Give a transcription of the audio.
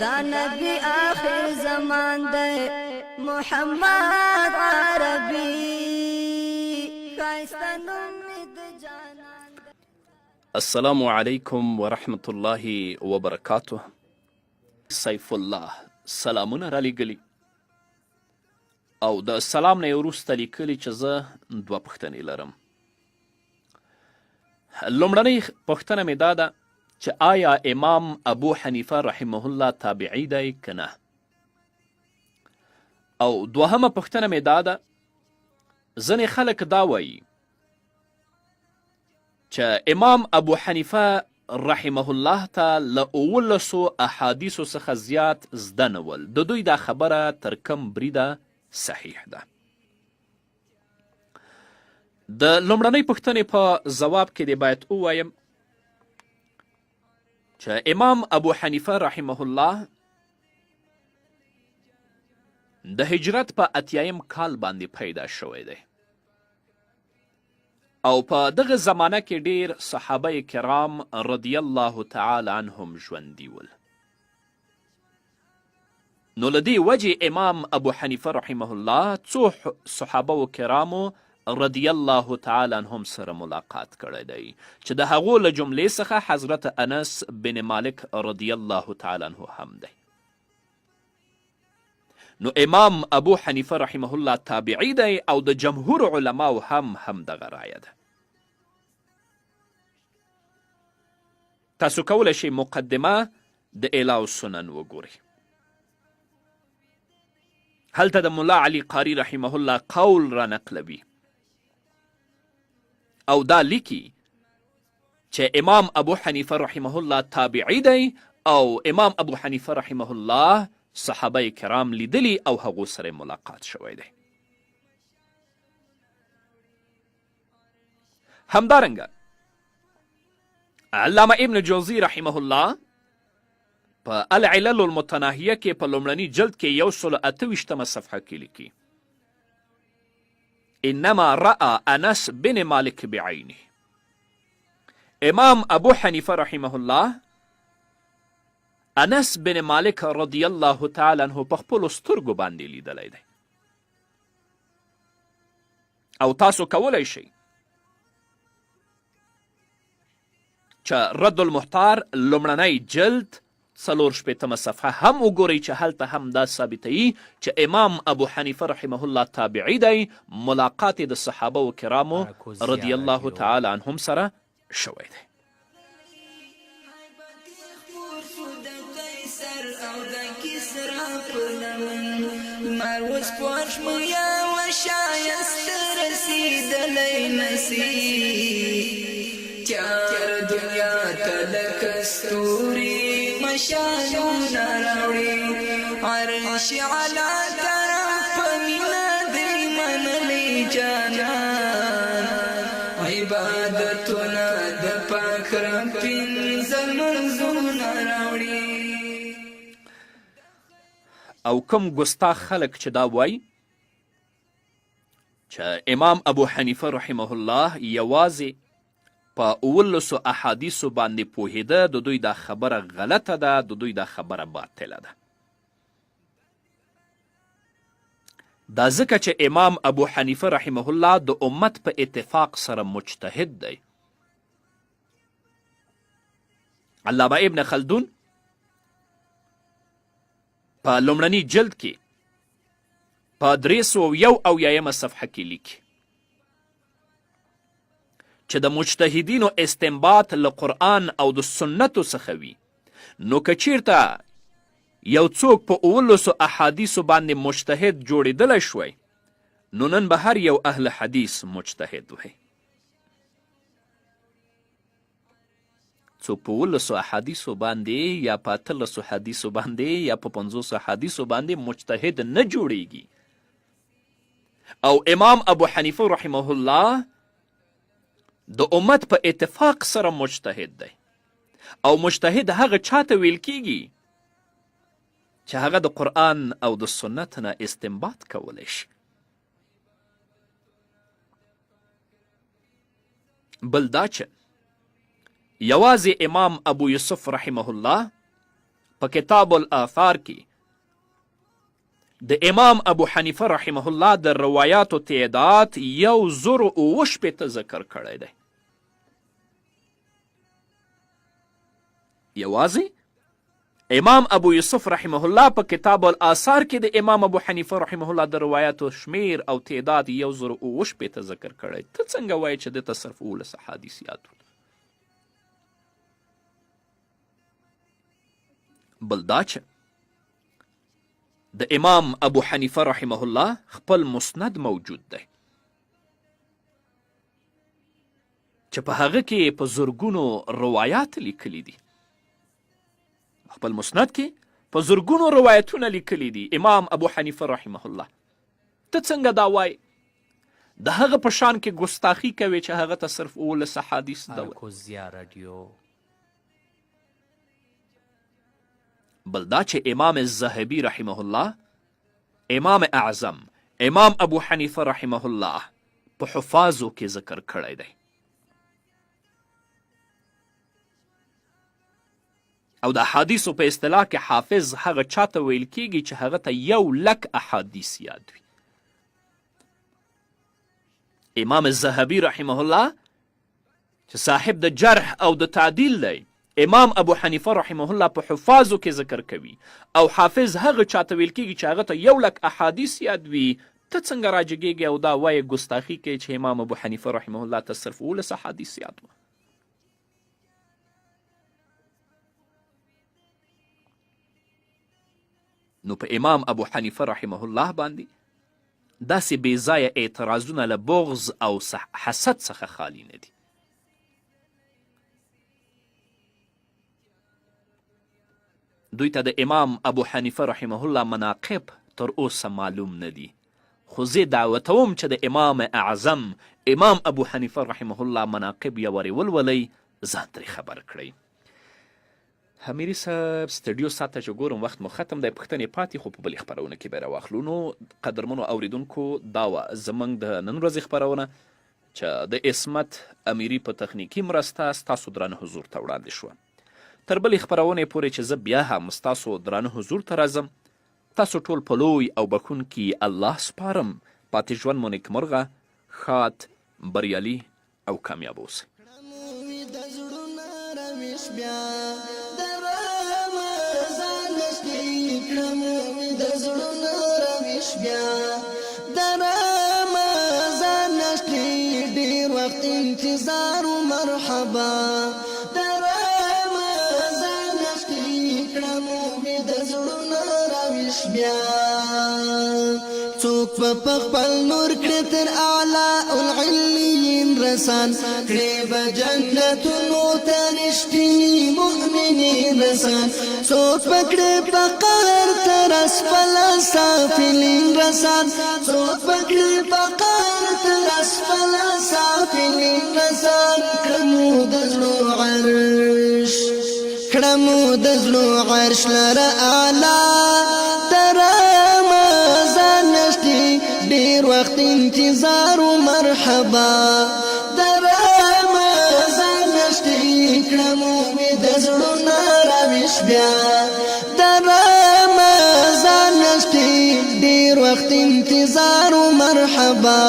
دا نبی آخر زمان دے محمد عربی السلام علیکم ورحمت الله وبرکاته. سیف الله سلامونه را لیږلي او د سلام نه یې وروسته لیکلي چې زه دوه پوښتنې لرم. لومړنۍ پوښتنه مې دا ده چې آیا امام ابو حنیفه رحمه الله تابعی دی که نه؟ او دوهمه پوښتنه مې دا ده ځینې خلک دا وایي چې امام ابو حنیفه رحمه الله ته له 19 احادیثو څخه زیات زده نه ول. د دوی دا خبره تر کم بریده صحیح ده؟ د لومړنۍ پوښتنې په ځواب کې دې باید ووایم چې امام ابو حنیفه رحمه الله د هجرت په 80 کال باندې پیدا شوی دی او په دغه زمانه کې ډیر صحابه کرام رضی الله تعالی عنهم ژوندي ول. نو له دې وجې امام ابو حنیفه رحمه الله څو صحابه و کرامو رضی الله تعالی عنهم سره ملاقات کړی دی چې د هغو له جملې څخه حضرت انس بن مالک رضی الله تعالی عنه هم دی. نو امام ابو حنیفه رحمه الله تابعی دی او د جمهور علماو هم دغه رایه ده. تاسو کولی شئ مقدمه د اعلاء سنن وګورئ. هلته د ملا علی قاری رحمه الله قول را نقلوي او دا لیکي چې امام ابو حنیفه رحمه الله تابعی دی او امام ابو حنیفه رحمه الله صحابه کرام لیدلی او هغو سره ملاقات شوی دی. همدارنګه علامه ابن جوزی رحمه الله په العلل المتناهیه کې په لومړني جلد کې 128 صفحه کې لیکي انما رأى انس بن مالک بعینه. امام ابو حنیفه رحمه الله انس بن مالک رضی الله تعالی عنه په خپلو سترګو باندې لیدلی دی او تاسو کولی شئ چې رد المحتار لومړنی جلد 4 صفحه هم وګورئ چې هلته هم دا ثابتوي چې امام ابو حنیفه رحمه الله تابعی دی، ملاقات د صحابه و کرامو رضی الله تعالی عنهم سره شوی دی. دنیا تلک ستوری مشانونا راوڑی عرش علا طرف پمینا دی من لی جانان عبادتنا د پاک ربین زمنزونا راوڑی. او کم ګستاخ خلک چې دا وای چې امام ابو حنیفه رحمه الله یوازې په 19 احادیثو باندې پوهیده، د دوی دا خبره غلطه ده، د دوی دا خبره باطله ده. دا ځکه چې امام ابو حنیفه رحمه الله د امت په اتفاق سره مجتهد دی. علامه ابن خلدون په لومړني جلد کې په 301 صفحه کې لیکي چې د مجتهدینو استنباط له قرآن او د سنتو څخه وي، نو که چیرته یو څوک په 19 احادیثو باندې مجتهد جوړېدلی شوی، نو نن به هر یو اهل حدیث مجتهد وی. څوک په 19 احادیثو باندې یا په 18 حدیثو باندې یا په 50 حدیثو باندې مجتهد نه جوړیږي. او امام ابو حنیفه رحمه الله د امت په اتفاق سره مجتهد دی، او مجتهد هغه چاته ویل کیږي چې هغه د قرآن او د سنت نه استنباط کولی شي. بل دا چې یوازې امام ابو یوسف رحمه الله په کتاب الاثار کې د امام ابو حنیفه رحمه الله د روایاتو تعداد 1060 ذکر کړی دی. یوازې امام ابو یوسف رحمه الله په کتاب الاثار کې د امام ابو حنیفه رحمه الله د روایاتو شمیر او تعداد 1060 ذکر کړی. ته څنګه وایې چې دته صرف 19 احادیث یاد ول؟ بل دا چې د امام ابو حنیفه رحمه الله خپل مسند موجود دی چې په هغه کې په زرګونو روایات لیکلي دي. خپل مسند کې په زرګونو روایتونه لیکلي دي امام ابو حنیفه رحمه الله. ته څنګه دا وایې د هغه په شان کې ګستاخي کوي چې هغه ته صرف 19 احادیث ده؟ بل دا چې امام الذهبي رحمه الله، امام اعظم امام ابو حنیفه رحمه الله په حفاظو کې ذکر کړی دی، او د احادیثو په اصطلاح کې حافظ هغه چاته ویل کیږي چې هغه ته 100,000 احادیث یاد وي. امام الذهبي رحمه الله چې صاحب د جرح او د تعدیل دی، امام ابو حنیفه رحمه الله په حفاظو کې ذکر کوي، او حافظ هغه چاته ویل کیږي چې هغه ته 100,000 احادیث یاد وي. ته څنګه راجګیږي او دا وایې ګستاخي کوي چې امام ابو حنیفه رحمه الله ته صرف 19 احادیث یاد وه؟ نو په امام ابو حنیفه رحمه الله باندې داسې بې ځایه اعتراضونه له بغض او حسد څخه خالی نه دي. دوی ته د امام ابو حنیفه رحمه الله مناقب تر اوسه معلوم نه دي، خو زه دعوتوم چې د امام اعظم امام ابو حنیفه رحمه الله مناقب یې ورې ولولئ، ځان ترې خبر کړئ. حمیري صاحب سټډیو ساته چې ګورم وخت مو ختم دی، پوښتنې پاتې خو په بلې خپرونه کې به یې راواخلو. نو قدرمنو اوریدونکو، دا وه زموږ د نن ورځې خپرونه چې د عصمت امیري په تخنیکي مرسته ستاسو درانه حضور ته وړاندې شوه. تر بلې خپرونې پورې چې زه بیا هم ستاسو درانه حضور ته راځم، تاسو ټول په لوی او بخښونکي الله سپارم. پاتې ژوند مو نیکمرغه، ښاد، بریالي او کامیاب اوسئ. انتظار و مرحبا درامازان نشتی کړمو می د زړونو راویش بیا څوک په خپل نور کړي تر اعلی العلیین رسان کړي به جنتونو ته رښتینی مؤمنین رسان څوک پکړي په قهر تر اسفل سافلین رسان څوک پکړي په قهر تر اسفل سافلین رسان کړمو د زړه عرش کړمو د زړه عرش لره اعلی ډیر وخت انتظار و مرحبا درامازان نشتی کړمو می د زړونو راویش بیا درامازان نشتی ډیر وخت انتظار و مرحبا